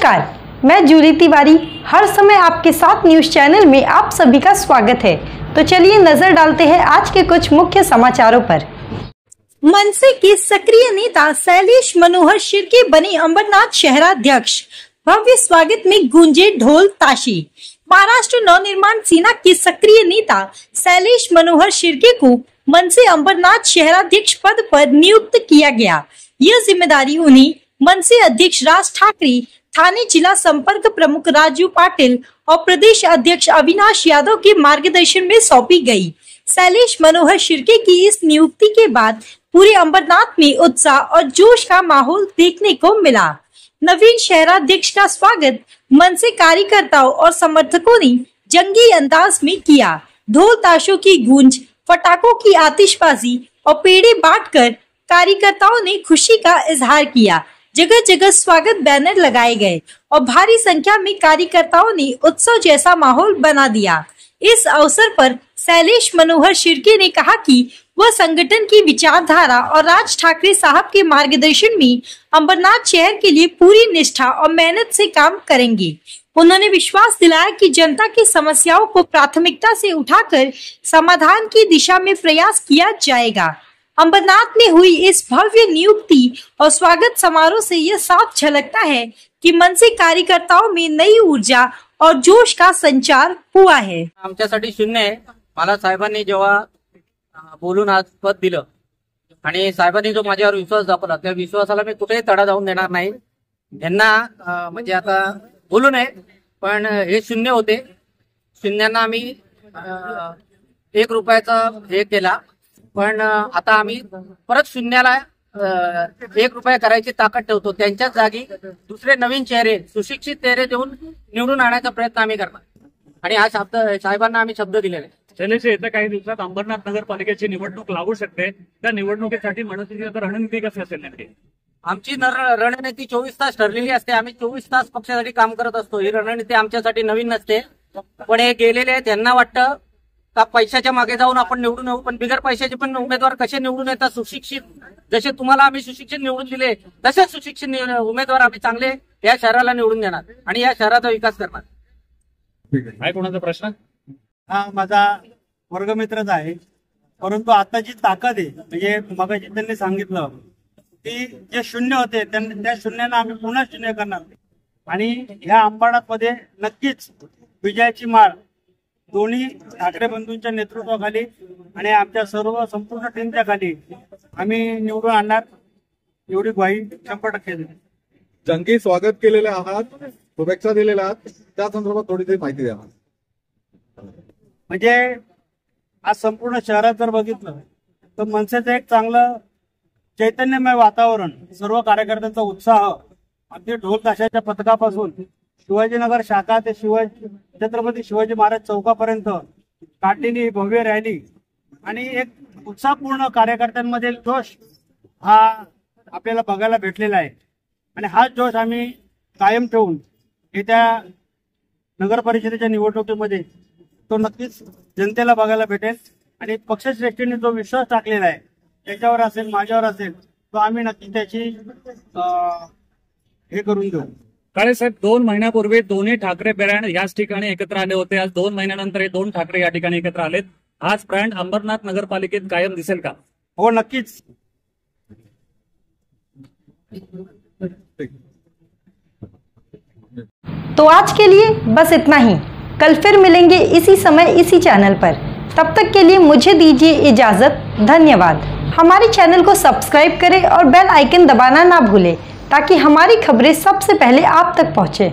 नमस्कार, मैं जूली तिवारी हर समय आपके साथ न्यूज़ चैनल में आप सभी का स्वागत है। तो चलिए नजर डालते हैं आज के कुछ मुख्य समाचारों पर। मनसे के सक्रिय नेता शैलेश मनोहर शिर्के बने अमरनाथ शहराध्यक्ष, भव्य स्वागत में गूंजे ढोल ताशी। महाराष्ट्र नवनिर्माण सेना के सक्रिय नेता शैलेश मनोहर शिर्के को मनसे अमरनाथ शहराध्यक्ष पद पर नियुक्त किया गया। यह जिम्मेदारी उन्हें मनसे अध्यक्ष राज ठाकरे, थाने जिला संपर्क प्रमुख राजू पाटिल और प्रदेश अध्यक्ष अविनाश यादव के मार्गदर्शन में सौंपी गई। शैलेश मनोहर शिर्के की इस नियुक्ति के बाद पूरे अमरनाथ में उत्साह और जोश का माहौल देखने को मिला। नवीन शहराध्यक्ष का स्वागत मनसे कार्यकर्ताओं और समर्थकों ने जंगी अंदाज में किया। ढोल ताशों की गूंज, पटाखों की आतिशबाजी और पेड़े बांटकर कार्यकर्ताओं ने खुशी का इजहार किया। जगह जगह स्वागत बैनर लगाए गए और भारी संख्या में कार्यकर्ताओं ने उत्सव जैसा माहौल बना दिया। इस अवसर पर शैलेश मनोहर शिर्के ने कहा कि वह संगठन की विचारधारा और राज ठाकरे साहब के मार्गदर्शन में अमरनाथ शहर के लिए पूरी निष्ठा और मेहनत से काम करेंगे। उन्होंने विश्वास दिलाया कि जनता की समस्याओं को प्राथमिकता से उठाकर समाधान की दिशा में प्रयास किया जाएगा। अमरनाथ में हुई इस भव्य नियुक्ति और स्वागत समारोह से यह साफ झलकता है कि मनसे कार्यकर्ताओं में नई ऊर्जा और जोश का संचार हुआ है। आमच्यासाठी शून्य आहे। मला साहेबांनी जेव्हा बोलून आज पद दिलं आणि साहेबांनी जो माझ्यावर विश्वास दाखवला त्या विश्वासाला मी कुठेही तडा जाऊन देणार नाही। यांना म्हणजे आता बोलू नये, पण हे शून्य होते। शून्यांना आम्ही 1 रुपयाचा हे केला, पण आता आम्ही परत शून्याला 1 रुपया करायची ताकद ठेवतो। त्यांच्या जागी दुसरे नवीन चेहरे, सुशिक्षित चेहरे देऊन निवडून आणायचा प्रयत्न आम्ही करणार आणि हा शब्द साहेबांना आम्ही शब्द दिलेले। शैलेश, येत्या काही दिवसात अंबरनाथ नगरपालिकेची निवडणूक लागू शकते, त्या निवडणुकीसाठी मनसेची रणनीती कशी असेल नेमकी? आमची रणनीती 24 तास ठरलेली असते। आम्ही 24 तास पक्षासाठी काम करत असतो। ही रणनीती आमच्यासाठी नवीन नसते, पण हे गेलेले आहेत। त्यांना वाटतं का पैशाच्या मागे जाऊन आपण निवडून येऊ, पण बिगर पैशाचे पण उमेदवार कसे निवडून येतात? सुशिक्षित, जसे तुम्हाला आम्ही सुशिक्षित निवडून दिले तसे सुशिक्षित उमेदवार आम्ही चांगले या शहराला निवडून देणार आणि या शहराचा विकास करणार। काय कोणाचा प्रश्न? हा माझा वर्गमित्रच आहे, परंतु आता जी ताकद आहे, म्हणजे मगाशी त्यांनी सांगितलं की जे शून्य होते त्या शून्याला आम्ही पुन्हा शून्य करणार आणि ह्या अंबरनाथ मध्ये नक्कीच विजयाची माळ दोन्ही ठाकरे बंधूंच्या नेतृत्वाखाली आणि आमच्या सर्व संपूर्ण टीमच्या खाली आम्ही निवडून आणणार, एवढी ग्वाही 100% देतो। जंगी स्वागत केलेले आहात, शुभेच्छा दिलेल्या आहात, त्या संदर्भात थोडीशी माहिती द्या। म्हणजे आज संपूर्ण शहरात जर बघितलं तर मनसेचं एक चांगलं चैतन्यमय वातावरण, सर्व कार्यकर्त्यांचा उत्साह, अगदी ढोल ताशाच्या पथकापासून शिवाजीनगर शाखा ते छत्रपती शिवाजी महाराज चौकापर्यंत काठीनी भव्य रॅली आणि एक उत्साहपूर्ण कार्यकर्त्यांमध्ये जोश हा आपल्याला बघायला भेटलेला आहे आणि हा जोश आम्ही कायम ठेवून येत्या नगर परिषदेच्या निवडणुकीमध्ये तो नक्कीच जनतेला बघायला भेटेल आणि पक्षश्रेष्ठींनी जो विश्वास टाकलेला आहे त्याच्यावर असेल, माझ्यावर असेल, तो आम्ही नक्की त्याची हे करून देऊ। काळे साहेब, 2 महिन्यापूर्वी दोन्ही ठाकरे ब्रँड याच ठिकाणी एकत्र आले होते। आज 2 महिन्यानंतर हे 2 ठाकरे या ठिकाणी एकत्र आलेत। हाच ब्रँड अंबरनाथ नगरपालिकेत कायम दिसेल का? हो, नक्कीच। तो आज के लिए बस इतना ही। कल फिर मिलेंगे इसी समय इसी चैनल पर। तब तक के लिए मुझे दीजिए इजाजत। धन्यवाद। हमारे चैनल को सब्सक्राइब करें और बेल आइकन दबाना ना भूलें ताकि हमारी खबरें सबसे पहले आप तक पहुंचे।